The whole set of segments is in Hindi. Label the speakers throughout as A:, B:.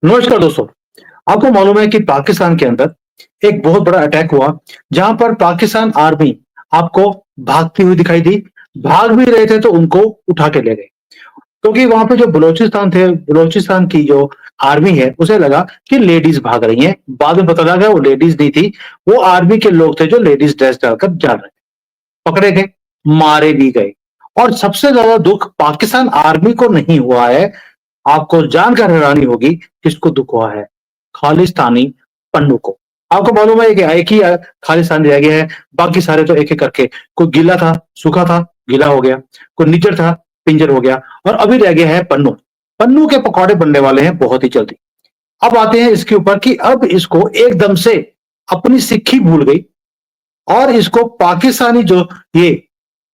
A: नमस्कार दोस्तों। आपको मालूम है कि पाकिस्तान के अंदर एक बहुत बड़ा अटैक हुआ, जहां पर पाकिस्तान आर्मी आपको भागती हुई दिखाई दी। भाग भी रहे थे तो उनको उठा के ले गए, क्योंकि वहां पे जो बलूचिस्तान की जो आर्मी है, उसे लगा कि लेडीज भाग रही हैं। बाद में पता लगा वो लेडीज नहीं थी, वो आर्मी के लोग थे जो लेडीज ड्रेस डालकर जा रहे थे। पकड़े गए, मारे भी गए। और सबसे ज्यादा दुख पाकिस्तान आर्मी को नहीं हुआ है, आपको जानकर हैरानी होगी किसको दुख हुआ है। खालिस्तानी पन्नू को। आपको मालूम है कि एक ही खालिस्तानी रह गया है, बाकी सारे तो एक एक करके, कोई गीला था, सूखा था, गीला हो गया, कोई निज्जर था, पिंजर हो गया, और अभी रह गया है पन्नू। पन्नू के पकौड़े बनने वाले हैं बहुत ही जल्दी। अब आते हैं इसके ऊपर कि अब इसको एकदम से अपनी सिक्खी भूल गई, और इसको पाकिस्तानी जो ये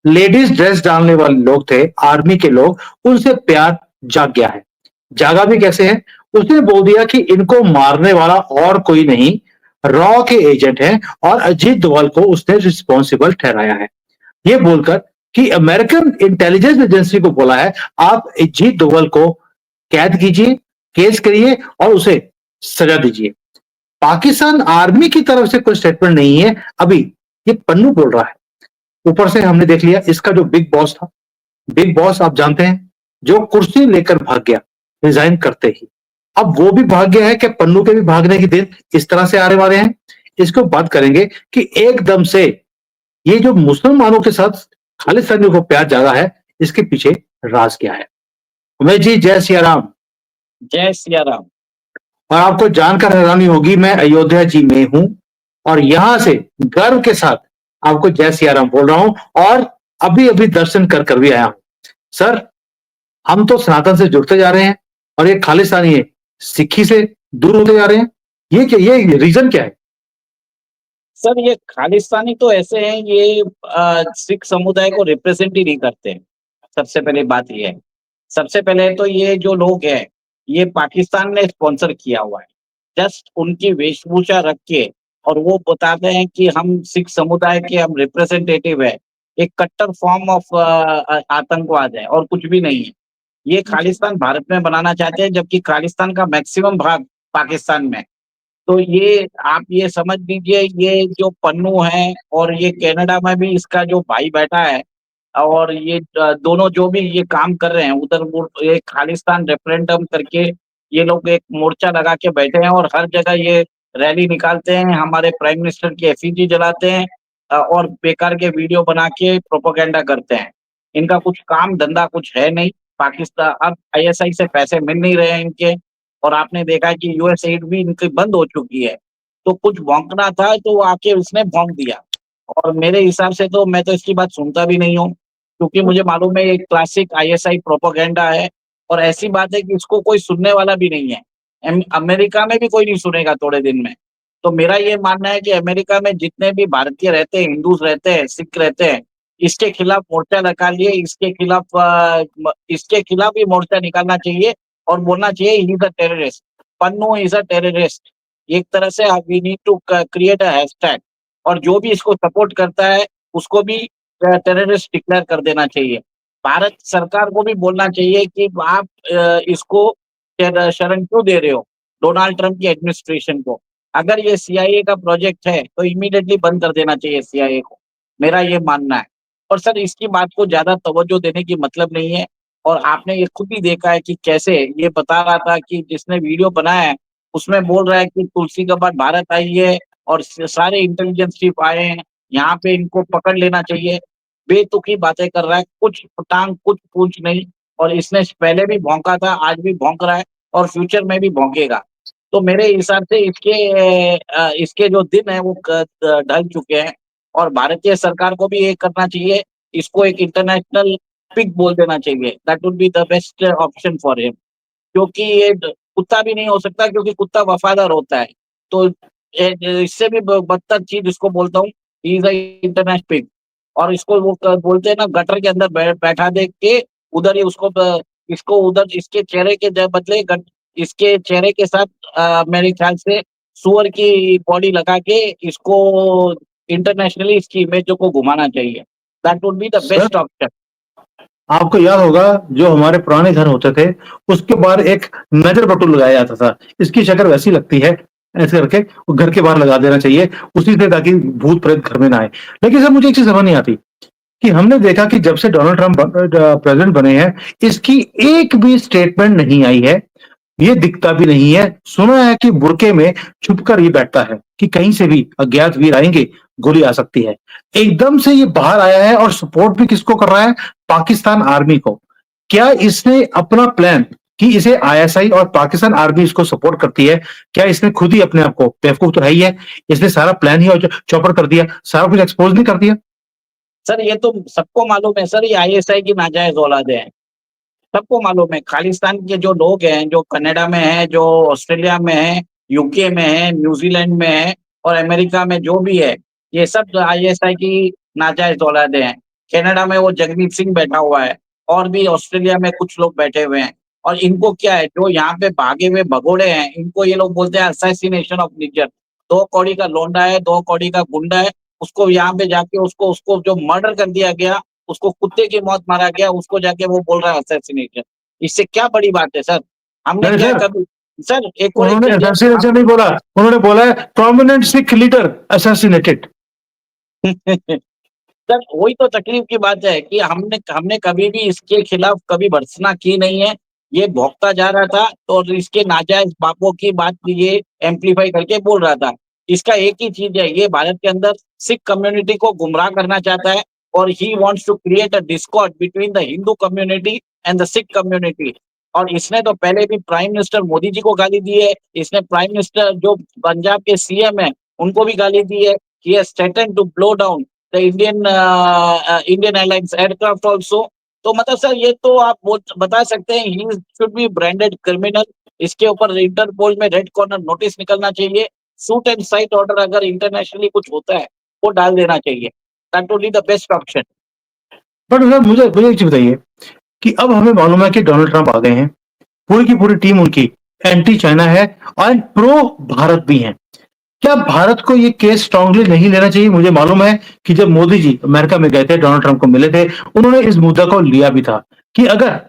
A: लेडीज ड्रेस डालने वाले लोग थे, आर्मी के लोग, उनसे प्यार जाग गया है। जागा भी कैसे है? उसने बोल दिया कि इनको मारने वाला और कोई नहीं, रॉ के एजेंट हैं, और अजीत डोभाल को उसने रिस्पॉन्सिबल ठहराया है। ये बोलकर कि अमेरिकन इंटेलिजेंस एजेंसी को बोला है, आप अजीत डोभाल को कैद कीजिए, केस करिए और उसे सजा दीजिए। पाकिस्तान आर्मी की तरफ से कोई स्टेटमेंट नहीं है अभी, ये पन्नू बोल रहा है। ऊपर से हमने देख लिया इसका जो बिग बॉस था, बिग बॉस आप जानते हैं, जो कुर्सी लेकर भाग गया रिजाइन करते ही। अब वो भी भाग गया है कि पन्नू के भी भागने के दिन इस तरह से आने वाले हैं। इसको बात करेंगे कि एकदम से ये जो मुसलमानों के साथ खालिस्तानियों को प्यार जागा है, इसके पीछे राज क्या है। उमेश जी, जय सिया राम।
B: जय सिया राम।
A: और आपको जानकर हैरानी होगी, मैं अयोध्या जी में हूं, और यहां से गर्व के साथ आपको जय सिया राम बोल रहा हूं, और अभी अभी दर्शन कर कर भी आया हूं। सर, हम तो सनातन से जुड़ते जा रहे हैं, और ये खालिस्तानी है सिक्खी से दूर होते जा रहे हैं। ये रीजन क्या है?
B: सर ये खालिस्तानी तो ऐसे हैं, ये सिख समुदाय को रिप्रेजेंट ही नहीं करते हैं। सबसे पहले बात ये है। सबसे पहले तो ये जो लोग हैं, ये पाकिस्तान ने स्पॉन्सर किया हुआ है। जस्ट उनकी वेशभूषा रख के और वो बताते हैं कि हम सिख समुदाय के हम रिप्रेजेंटेटिव है। एक कट्टर फॉर्म ऑफ आतंकवाद है और कुछ भी नहीं है। ये खालिस्तान भारत में बनाना चाहते हैं, जबकि खालिस्तान का मैक्सिमम भाग पाकिस्तान में है। तो ये आप ये समझ लीजिए, ये जो पन्नू है और ये कनाडा में भी इसका जो भाई बैठा है, और ये दोनों जो भी ये काम कर रहे हैं उधर, वो एक खालिस्तान रेफरेंडम करके ये लोग एक मोर्चा लगा के बैठे हैं और हर जगह ये रैली निकालते हैं, हमारे प्राइम मिनिस्टर की एफिजी जलाते हैं और बेकार के वीडियो बना के प्रोपेगेंडा करते हैं। इनका कुछ काम धंधा कुछ है नहीं। पाकिस्तान अब आईएसआई से पैसे मिल नहीं रहे हैं इनके, और आपने देखा है कि यूएस एड भी इनकी बंद हो चुकी है। तो कुछ भौंकना था तो वो आके उसने भौंक दिया, और मेरे हिसाब से तो मैं तो इसकी बात सुनता भी नहीं हूँ, क्योंकि मुझे मालूम है ये क्लासिक आईएसआई प्रोपेगेंडा है। और ऐसी बात है कि इसको कोई सुनने वाला भी नहीं है। अमेरिका में भी कोई नहीं सुनेगा थोड़े दिन में। तो मेरा ये मानना है कि अमेरिका में जितने भी भारतीय रहते हैं, हिंदूज रहते हैं, सिख रहते हैं, इसके खिलाफ मोर्चा निकालिए। इसके खिलाफ ही मोर्चा निकालना चाहिए और बोलना चाहिए he is a terrorist. Pannun is a terrorist. एक तरह से we need to create a hashtag, और जो भी इसको सपोर्ट करता है उसको भी टेररिस्ट डिक्लेयर कर देना चाहिए। भारत सरकार को भी बोलना चाहिए कि आप इसको शरण क्यों दे रहे हो डोनाल्ड ट्रंप की एडमिनिस्ट्रेशन को। अगर ये सीआईए का प्रोजेक्ट है तो इमीडिएटली बंद कर देना चाहिए सीआईए को। मेरा ये मानना है। और सर इसकी बात को ज्यादा तवज्जो देने की मतलब नहीं है। और आपने ये खुद ही देखा है कि कैसे ये बता रहा था कि जिसने वीडियो बनाया है उसमें बोल रहा है कि तुलसी कबाड़ भारत आई है और सारे इंटेलिजेंस चीफ आए हैं, यहाँ पे इनको पकड़ लेना चाहिए। बेतुकी बातें कर रहा है, कुछ टांग कुछ पूछ नहीं। और इसने पहले भी भौंका था, आज भी भौंक रहा है और फ्यूचर में भी भौंकेगा। तो मेरे हिसाब से इसके जो दिन है वो ढल चुके हैं। और भारतीय सरकार को भी ये करना चाहिए, इसको एक इंटरनेशनल पिग बोल देना चाहिए। That would be the best option for him. क्योंकि ये कुत्ता भी नहीं हो सकता, क्योंकि कुत्ता वफादार होता है। तो इससे भी बदतर चीज इसको बोलता हूँ, ही इज इंटरनेशनल पिग। और इसको वो बोलते हैं ना, गटर के अंदर बैठा दे के उधर ही उसको इसको उधर इसके चेहरे के बदले इसके चेहरे के साथ मेरे ख्याल से सुअर की बॉडी लगा के इसको इंटरनेशनली इसकी इमेज को घुमाना चाहिए। That would be the
A: sir,
B: best option.
A: आपको याद होगा जो हमारे पुराने घर होते थे, उसके बाहर एक नज़र बटुल लगाया जाता था। इसकी शक्ल वैसी लगती है, ऐसे करके वो घर के बाहर लगा देना चाहिए, उसी से ताकि भूत-प्रेत घर में ना आए। लेकिन सर मुझे एक चीज़ समझ नहीं आती कि हमने देखा कि जब से डोनाल्ड ट्रम्प प्रेज़िडेंट बने हैं, इसकी एक भी स्टेटमेंट नहीं आई है। ये दिखता भी नहीं है। सुना है कि बुर्के में छुपकर ये बैठता है कि कहीं से भी अज्ञात वीर आएँगे, गोली आ सकती है। एकदम से ये बाहर आया है और सपोर्ट भी किसको कर रहा है? पाकिस्तान आर्मी को। क्या इसने अपना प्लान कि इसे आईएसआई और पाकिस्तान आर्मी इसको सपोर्ट करती है, क्या इसने खुद ही अपने आप को बेवकूफ़ तो है ही है, इसने सारा प्लान ही चौपट कर दिया, सारा कुछ एक्सपोज़ नहीं कर दिया?
B: सर ये तो सबको मालूम है सर, ये आईएसआई की नाजायज़ औलादे हैं। सबको मालूम है, खालिस्तान के जो लोग हैं, जो कनाडा में हैं, जो ऑस्ट्रेलिया में हैं, यूके में हैं, न्यूज़ीलैंड में हैं और अमेरिका में जो भी है, ये सब आईएसआई की नाजायज़ औलादे हैं। कनाडा में वो जगमीत सिंह बैठा हुआ है और भी ऑस्ट्रेलिया में कुछ लोग बैठे हुए हैं और इनको क्या है, जो यहाँ पे भागे हुए भगोड़े हैं, इनको ये लोग बोलते हैं असैसिनेशन ऑफ निगर। 2 कौड़ी का लौंडा है, 2 कौड़ी का गुंडा है, उसको यहाँ पे जाके उसको उसको जो मर्डर कर दिया गया, उसको कुत्ते की मौत मारा गया, उसको जाके वो बोल रहा है असैसिनेशन। इससे क्या बड़ी बात है सर? हमने
A: नहीं
B: क्या
A: सर,
B: कभी सर एक और एक
A: उन्होंने
B: चीज़ है
A: असैसिनेशन नहीं बोला, उन्होंने बोला है prominent Sikh leader assassinated.
B: Sir वही तो तकलीफ की बात है कि हमने हमने कभी भी इसके खिलाफ कभी भर्त्सना की नहीं है। ये भौंकता जा रहा था और इसके नाजायज़ बापों की बात ये एम्प्लीफाई करके बोल रहा था। इसका एक ही चीज़ है, ये भारत के अंदर सिख कम्युनिटी को गुमराह करना चाहता है और he wants to create a discord between the Hindu community and the Sikh community. और इसने तो पहले भी प्राइम मिनिस्टर मोदी जी को गाली दी है। इसने प्राइम मिनिस्टर जो पंजाब के सीएम हैं, उनको भी गाली दी है। He has threatened to blow down the Indian Airlines aircraft also. तो मतलब सर ये तो आप बता सकते हैं he should be branded criminal. इसके ऊपर इंटरपोल में रेड कॉर्नर नोटिस निकलना चाहिए। शूट एंड साइट ऑर्डर अगर इंटरनेशनली कुछ होता है, वो डाल देना चाहिए। That would be the best option.
A: But sir मुझे मुझे एक चीज़ बताइए कि अब हमें मालूम है कि डोनाल्ड ट्रम्प आ गए हैं, पूरी की पूरी टीम उनकी एंटी चाइना है और प्रो भारत भी हैं। क्या भारत को ये केस स्ट्रांगली नहीं लेना चाहिए? मुझे मालूम है कि जब मोदी जी अमेरिका में गए थे, डोनाल्ड ट्रम्प को मिले थे, उन्होंने इस मुद्दा को लिया भी था कि अगर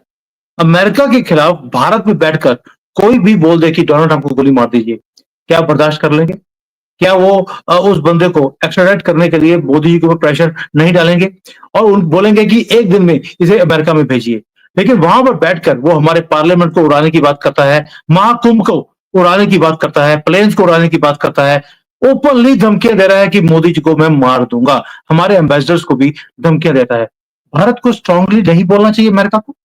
A: अमेरिका के खिलाफ भारत में बैठकर कोई भी बोल दे कि डोनाल्ड ट्रम्प को गोली मार दीजिए, क्या आप बर्दाश्त कर लेंगे? क्या वो उस बंदे को एक्स्ट्राडाइट करने के लिए मोदी जी के ऊपर प्रेशर नहीं डालेंगे और उन बोलेंगे कि एक दिन में इसे अमेरिका में भेजिए? लेकिन वहां पर बैठकर वो हमारे पार्लियामेंट को उड़ाने की बात करता है, महाकुंभ को उड़ाने की बात करता है, प्लेन्स को उड़ाने की बात करता है, ओपनली धमकियां दे रहा है कि मोदी जी को मैं मार दूंगा, हमारे एम्बेसडर्स को भी धमकियां देता है। भारत को स्ट्रांगली नहीं बोलना चाहिए अमेरिका को?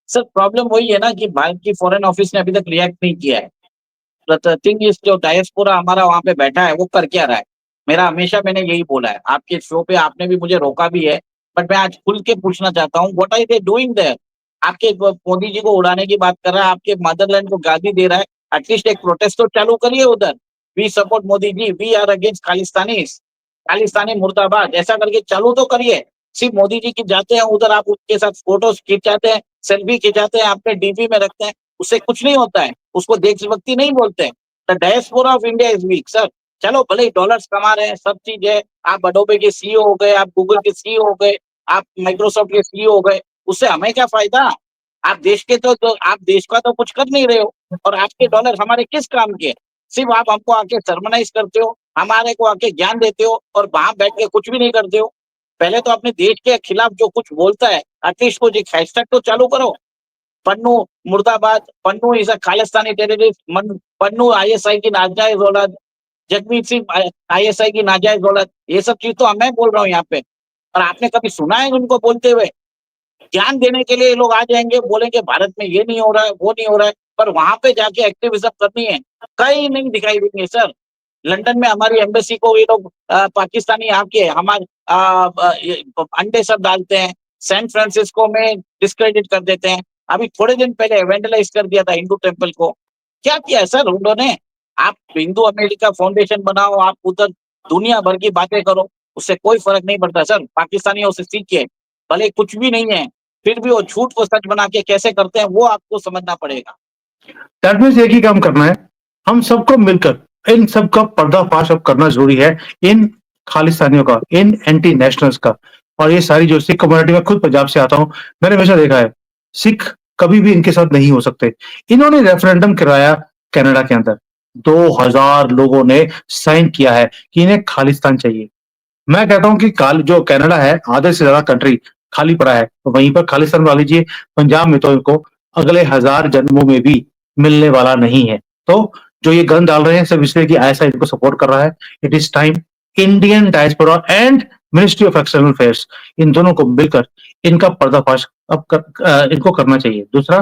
B: सर प्रॉब्लम वही है ना कि भारत की फॉरेन ऑफिस ने अभी तक रिएक्ट नहीं किया है। द थिंग इज़ जो डायस्पोरा हमारा वहाँ पे बैठा है, वो कर क्या रहा है? मेरा हमेशा मैंने यही बोला है। आपके शो पे आपने भी मुझे रोका भी है, बट मैं आज खुल के पूछना चाहता हूँ, what are they doing there? आपके मोदी जी को उड़ाने की बात कर रहा है, आपके मदरलैंड को गाली दे रहा है, एटलीस्ट एक प्रोटेस्ट तो चालू करिए उधर। We support Modi ji, we are against Khalistanis, Khalistani मुर्दाबाद, ऐसा करके चालू तो करिए। सिर्फ मोदी जी की जाते हैं उधर, आप उनके साथ फोटोज़ खिंचाते हैं, सेल्फी खिंचाते हैं, अपने डीपी में रखते हैं, उससे कुछ नहीं होता है। उसको देशभक्ति नहीं बोलते हैं। The diaspora of India is weak sir. चलो भले ही डॉलर्स कमा रहे हैं, सब चीज है। आप अडोबे के सीईओ हो गए, आप गूगल के सीईओ हो गए, आप माइक्रोसॉफ्ट के सीईओ हो गए, उससे हमें क्या फायदा? आप देश के तो आप देश का तो कुछ कर नहीं रहे हो और आपके डॉलर हमारे किस काम के? सिर्फ आप हमको आके सरमनाइज करते हो, हमारे को आके ज्ञान देते हो और वहां बैठ के कुछ भी नहीं करते हो। पहले तो अपने देश के खिलाफ जो कुछ बोलता है, एटलीस्ट कुछ एक हैशटैग तो चालू करो। पन्नू मुर्दाबाद, Pannu is a Khalistani terrorist, Pannu ISI की नाजायज औलाद, जगमीत सिंह आईएसआई की नाजायज औलाद, ये सब चीज तो मैं बोल रहा हूँ यहाँ पे। और आपने कभी सुना है उनको बोलते हुए? ज्ञान देने के लिए ये लोग आ जाएंगे, बोलेंगे भारत में ये नहीं हो रहा है, वो नहीं हो रहा है, पर वहां पे जाके एक्टिविज्म करनी है, कहीं नहीं दिखाई देंगे सर। लंदन में हमारी एम्बेसी को ये लोग पाकिस्तानी आके हमारे अंडे सब डालते हैं, सैन फ्रांसिस्को में डिस्क्रेडिट कर देते हैं। अभी थोड़े दिन पहले वेंडलाइज कर दिया था हिंदू टेम्पल को। क्या किया है सर उन्होंने? आप हिंदू अमेरिका फाउंडेशन बनाओ, आप उधर दुनिया भर की बातें करो, उससे कोई फर्क नहीं पड़ता सर। पाकिस्तानियों से सीखिए, भले कुछ भी नहीं है, फिर भी वो झूठ को सच बना के कैसे करते हैं, वो आपको समझना पड़ेगा।
A: दैट मीन्स एक ही काम करना है, हम सबको मिलकर इन सब का पर्दाफाश अब करना जरूरी है, इन खालिस्तानियों का, इन एंटी नेशनल्स का। और ये सारी जो सिख कम्युनिटी, मैं खुद पंजाब से आता हूँ, मैंने हमेशा देखा है, सिख कभी भी इनके साथ नहीं हो सकते। इन्होंने रेफरेंडम कराया कनाडा के अंदर, 2000 लोगों ने साइन किया है कि इन्हें खालिस्तान चाहिए। मैं कहता हूँ कि जो कनाडा है, आधे से ज्यादा कंट्री खाली पड़ा है, तो वहीं पर खालिस्तान बना लीजिए। पंजाब में तो इनको अगले 1000 जन्मों में भी मिलने वाला नहीं है। तो जो ये गन डाल रहे हैं सिर्फ इसलिए कि आईएसआई इनको सपोर्ट कर रहा है। It is time Indian diaspora and ministry of external affairs, इन दोनों को मिलकर इनका पर्दाफाश इनको करना चाहिए। दूसरा,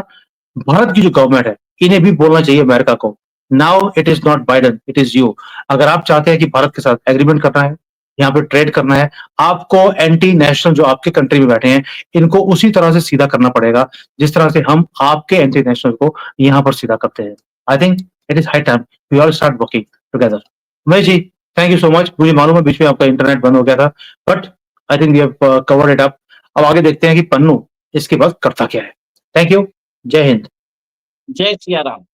A: भारत की जो गवर्नमेंट है, इन्हें भी बोलना चाहिए अमेरिका को, now it is not Biden, it is you. अगर आप चाहते हैं कि भारत के साथ एग्रीमेंट करना है, यहाँ पे ट्रेड करना है, आपको एंटी नेशनल जो आपके कंट्री में बैठे हैं, इनको उसी तरह से सीधा करना पड़ेगा जिस तरह से हम आपके एंटी नेशनल को यहाँ पर सीधा करते हैं। I think it is high time we all start working together. Mahesh ji, thank you so much. मुझे मालूम है बीच में आपका इंटरनेट बंद हो गया था, but I think we have covered it up. अब आगे देखते हैं कि पन्नू इसके बाद करता क्या है। Thank you. जय हिंद।
B: जय सिया राम।